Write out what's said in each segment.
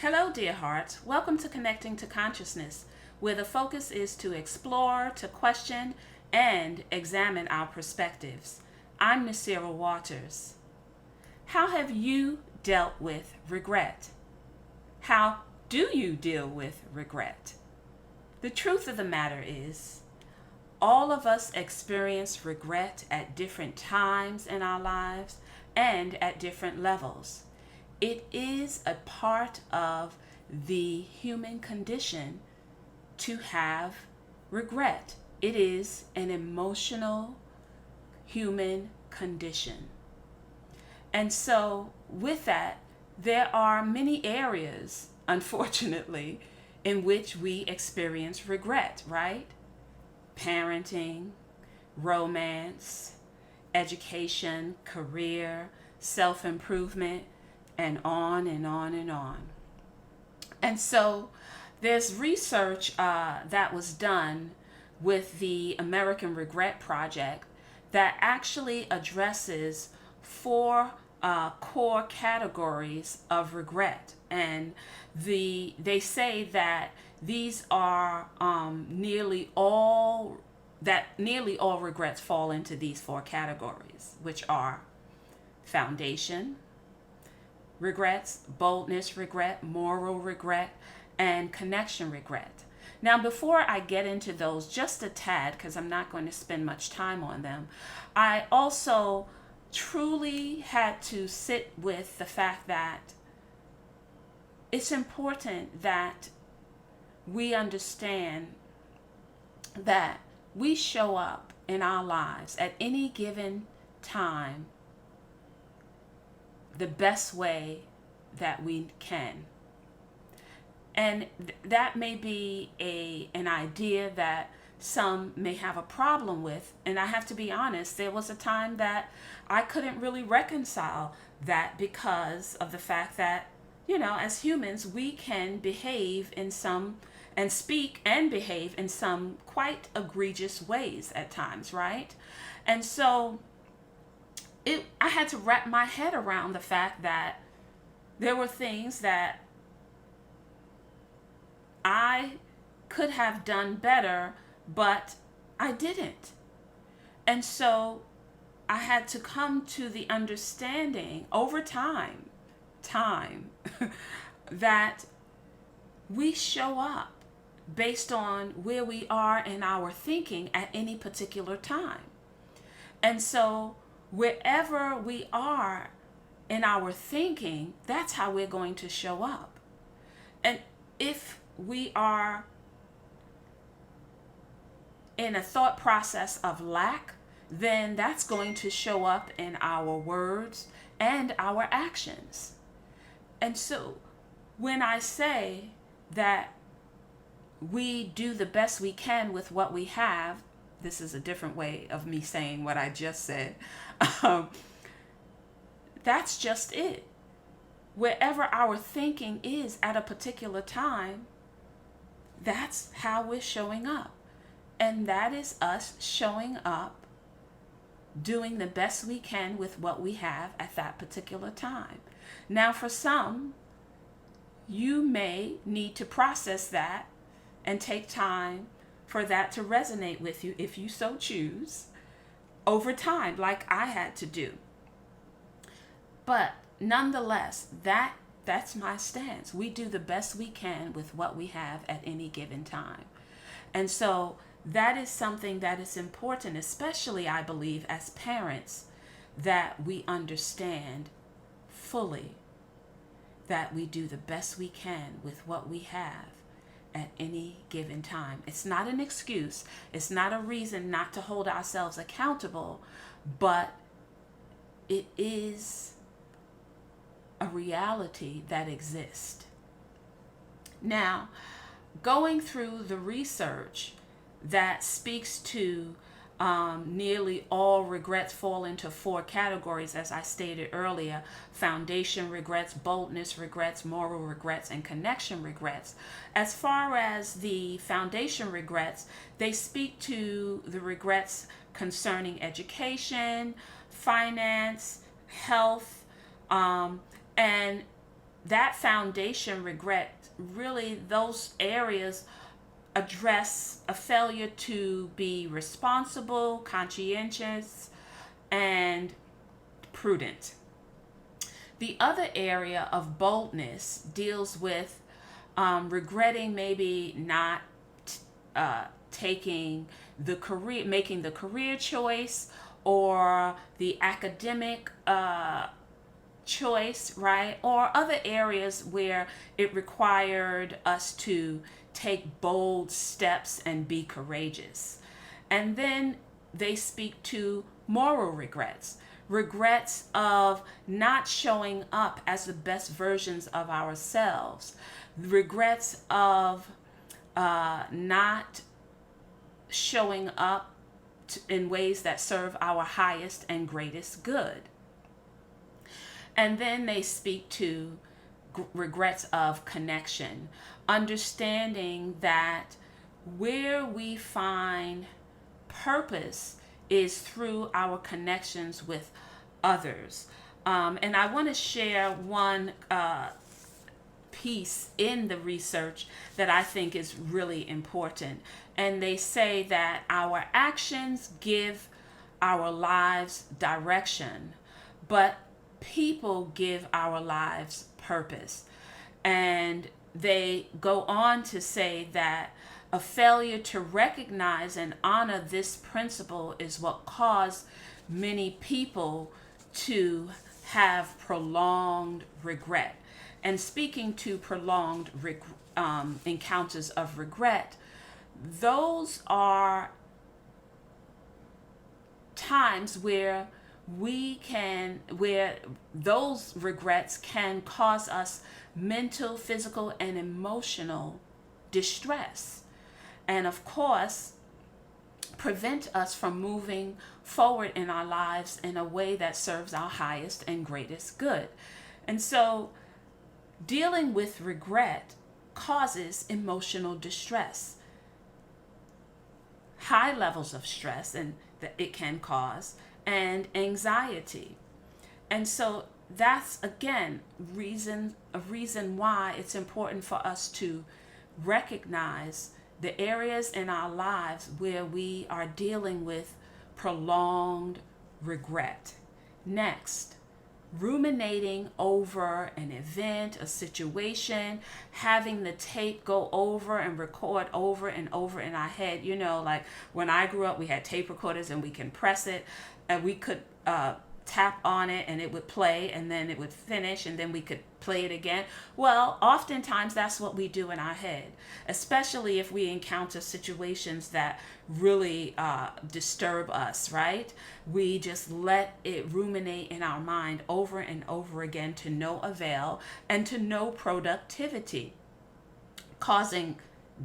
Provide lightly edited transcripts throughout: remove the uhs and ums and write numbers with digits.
Hello, dear hearts. Welcome to Connecting to Consciousness, where the focus is to explore, to question, and examine our perspectives. I'm Nasira Waters. How have you dealt with regret? How do you deal with regret? The truth of the matter is, all of us experience regret at different times in our lives and at different levels. It is a part of the human condition to have regret. It is an emotional human condition. And so, with that, there are many areas, unfortunately, in which we experience regret, right? Parenting, romance, education, career, self-improvement, and on and on and on. And so there's research that was done with the American Regret Project that actually addresses four core categories of regret. And they say that these are nearly all regrets fall into these four categories, which are foundation regrets, boldness regret, moral regret, and connection regret. Now, before I get into those just a tad, because I'm not going to spend much time on them, I also truly had to sit with the fact that it's important that we understand that we show up in our lives at any given time the best way that we can. And that may be an idea that some may have a problem with. And I have to be honest, there was a time that I couldn't really reconcile that because of the fact that, as humans, we can behave in some and speak and behave in some quite egregious ways at times, right? And so I had to wrap my head around the fact that there were things that I could have done better, but I didn't. And so I had to come to the understanding over time, that we show up based on where we are in our thinking at any particular time. And so wherever we are in our thinking, that's how we're going to show up. And if we are in a thought process of lack, then that's going to show up in our words and our actions. And so when I say that we do the best we can with what we have, this is a different way of me saying what I just said. That's just it. Wherever our thinking is at a particular time, that's how we're showing up. And that is us showing up, doing the best we can with what we have at that particular time. Now, for some, you may need to process that and take time for that to resonate with you, if you so choose, over time, like I had to do. But nonetheless, that's my stance. We do the best we can with what we have at any given time. And so that is something that is important, especially, I believe, as parents, that we understand fully that we do the best we can with what we have at any given time. It's not an excuse. It's not a reason not to hold ourselves accountable, but it is a reality that exists. Now, going through the research that speaks to nearly all regrets fall into four categories, as I stated earlier: foundation regrets, boldness regrets, moral regrets, and connection regrets. As far as the foundation regrets, they speak to the regrets concerning education, finance, health, and that foundation regret, really those areas address a failure to be responsible, conscientious, and prudent. The other area of boldness deals with regretting maybe not taking the career, making the career choice or the academic choice, right? Or other areas where it required us to take bold steps and be courageous. And then they speak to moral regrets, regrets of not showing up as the best versions of ourselves, regrets of not showing up in ways that serve our highest and greatest good. And then they speak to regrets of connection, understanding that where we find purpose is through our connections with others. And I want to share one piece in the research that I think is really important. And they say that our actions give our lives direction, but people give our lives purpose. And they go on to say that a failure to recognize and honor this principle is what caused many people to have prolonged regret. And speaking to prolonged encounters of regret, those are times where where those regrets can cause us mental, physical, and emotional distress. And of course, prevent us from moving forward in our lives in a way that serves our highest and greatest good. And so, dealing with regret causes emotional distress, high levels of stress, and that it can cause, and anxiety. And so that's again a reason why it's important for us to recognize the areas in our lives where we are dealing with prolonged regret. Next, ruminating over an event, a situation, having the tape go over and record over and over in our head. You know, like when I grew up, we had tape recorders and we can press it and we could tap on it and it would play and then it would finish and then we could play it again. Well, oftentimes that's what we do in our head, especially if we encounter situations that really disturb us, right? We just let it ruminate in our mind over and over again to no avail and to no productivity, causing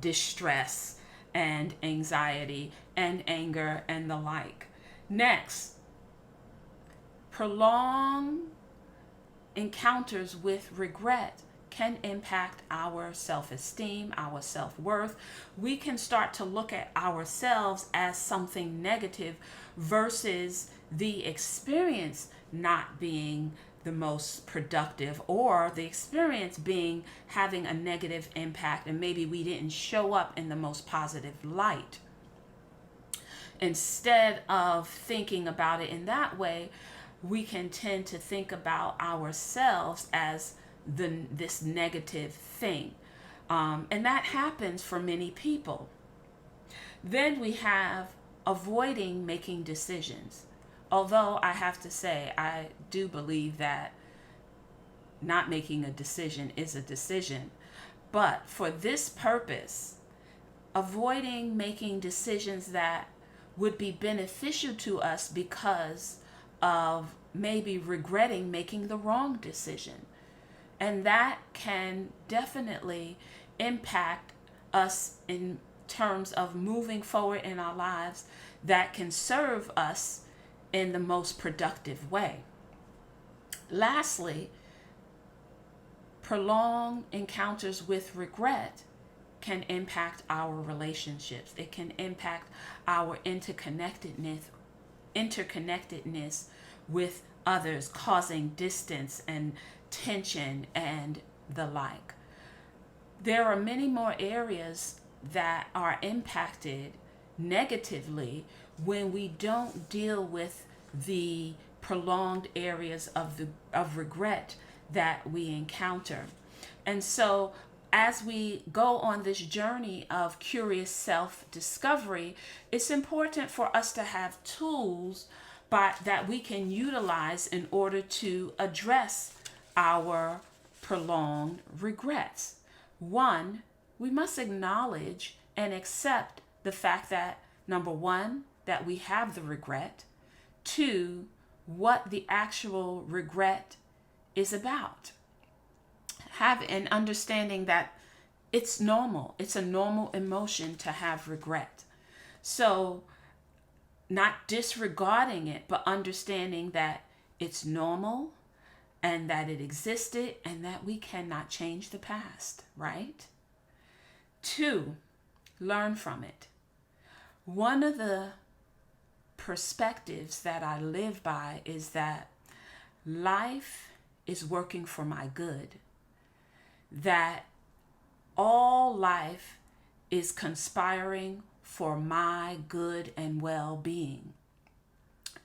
distress and anxiety and anger and the like. Next, prolonged encounters with regret can impact our self-esteem, our self-worth. We can start to look at ourselves as something negative versus the experience not being the most productive, or the experience being having a negative impact and maybe we didn't show up in the most positive light. Instead of thinking about it in that way, we can tend to think about ourselves as this negative thing. And that happens for many people. Then we have avoiding making decisions. Although I have to say, I do believe that not making a decision is a decision. But for this purpose, avoiding making decisions that would be beneficial to us because of maybe regretting making the wrong decision. And that can definitely impact us in terms of moving forward in our lives that can serve us in the most productive way. Lastly, prolonged encounters with regret can impact our relationships. It can impact our interconnectedness with others, causing distance and tension, and the like. There are many more areas that are impacted negatively when we don't deal with the prolonged areas of regret that we encounter. And so as we go on this journey of curious self-discovery, it's important for us to have tools that we can utilize in order to address our prolonged regrets. One, we must acknowledge and accept the fact that, number one, that we have the regret. Two, what the actual regret is about. Have an understanding that it's normal. It's a normal emotion to have regret. So, not disregarding it, but understanding that it's normal and that it existed and that we cannot change the past, right? Two, learn from it. One of the perspectives that I live by is that life is working for my good, that all life is conspiring for my good and well-being.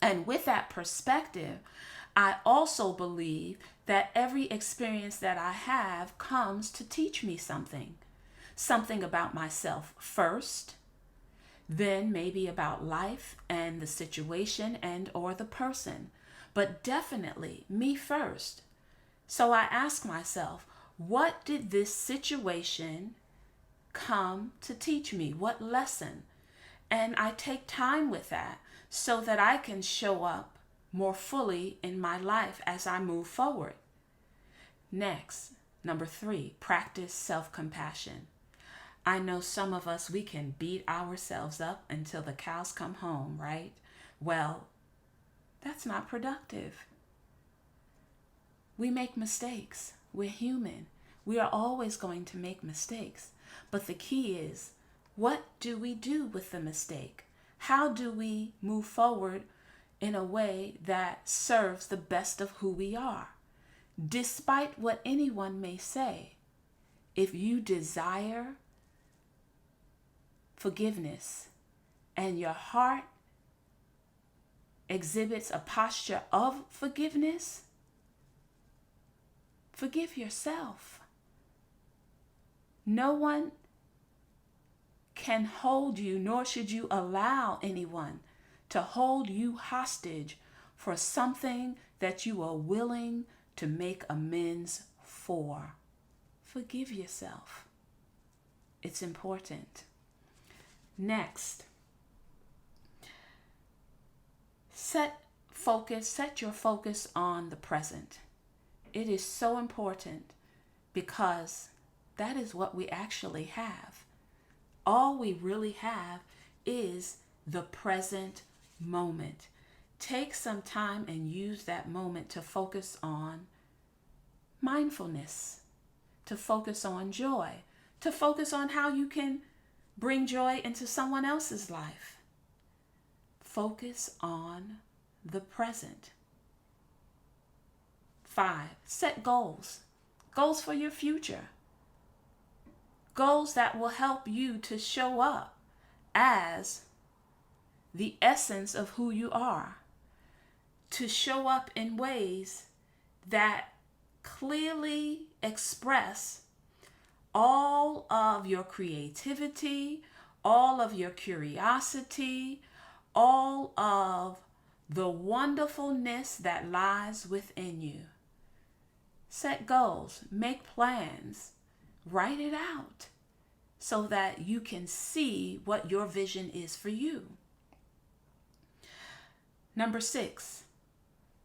And with that perspective, I also believe that every experience that I have comes to teach me something about myself first, then maybe about life and the situation and or the person, but definitely me first. So I ask myself, what did this situation come to teach me? What lesson? And I take time with that so that I can show up more fully in my life as I move forward. Next, number 3, practice self-compassion. I know some of us, we can beat ourselves up until the cows come home, right? Well, that's not productive. We make mistakes. We're human. We are always going to make mistakes. But the key is, what do we do with the mistake? How do we move forward in a way that serves the best of who we are? Despite what anyone may say, if you desire forgiveness and your heart exhibits a posture of forgiveness, forgive yourself. No one can hold you, nor should you allow anyone to hold you hostage for something that you are willing to make amends for. Forgive yourself. It's important. Next, set your focus on the present. It is so important because that is what we actually have. All we really have is the present moment. Take some time and use that moment to focus on mindfulness, to focus on joy, to focus on how you can bring joy into someone else's life. Focus on the present. 5, set goals. Goals for your future. Goals that will help you to show up as the essence of who you are. To show up in ways that clearly express all of your creativity, all of your curiosity, all of the wonderfulness that lies within you. Set goals, make plans, write it out so that you can see what your vision is for you. Number 6,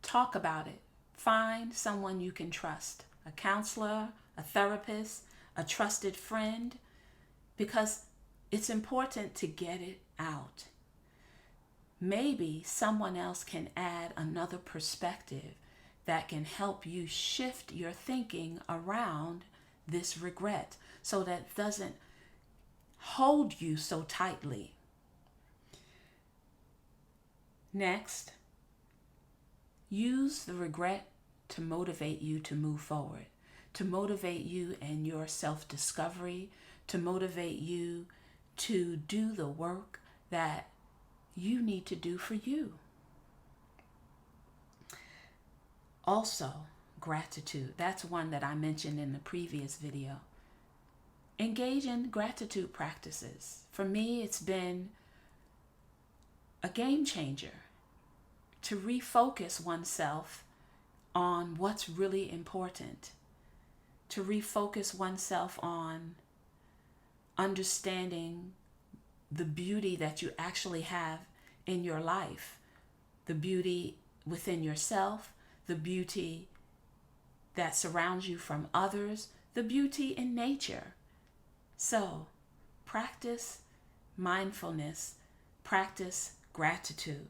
talk about it. Find someone you can trust, a counselor, a therapist, a trusted friend, because it's important to get it out. Maybe someone else can add another perspective that can help you shift your thinking around this regret so that it doesn't hold you so tightly. Next, use the regret to motivate you to move forward, to motivate you in your self-discovery, to motivate you to do the work that you need to do for you. Also, gratitude. That's one that I mentioned in the previous video. Engage in gratitude practices. For me, it's been a game changer to refocus oneself on what's really important, to refocus oneself on understanding the beauty that you actually have in your life, the beauty within yourself, the beauty that surrounds you from others, the beauty in nature. So, practice mindfulness, practice gratitude.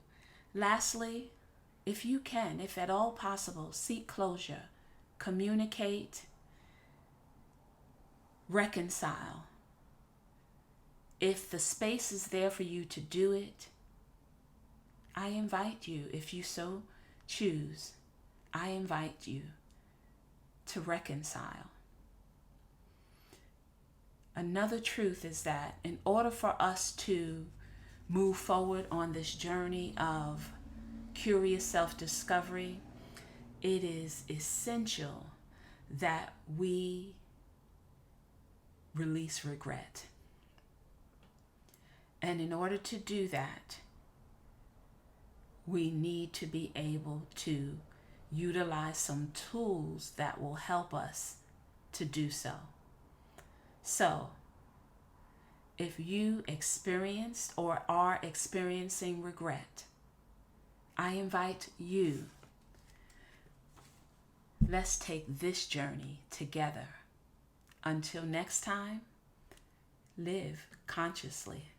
Lastly, if you can, if at all possible, seek closure, communicate, reconcile. If the space is there for you to do it, I invite you, if you so choose, I invite you to reconcile. Another truth is that in order for us to move forward on this journey of curious self-discovery, it is essential that we release regret. And in order to do that, we need to be able to utilize some tools that will help us to do so. So, if you experienced or are experiencing regret, I invite you, let's take this journey together. Until next time, live consciously.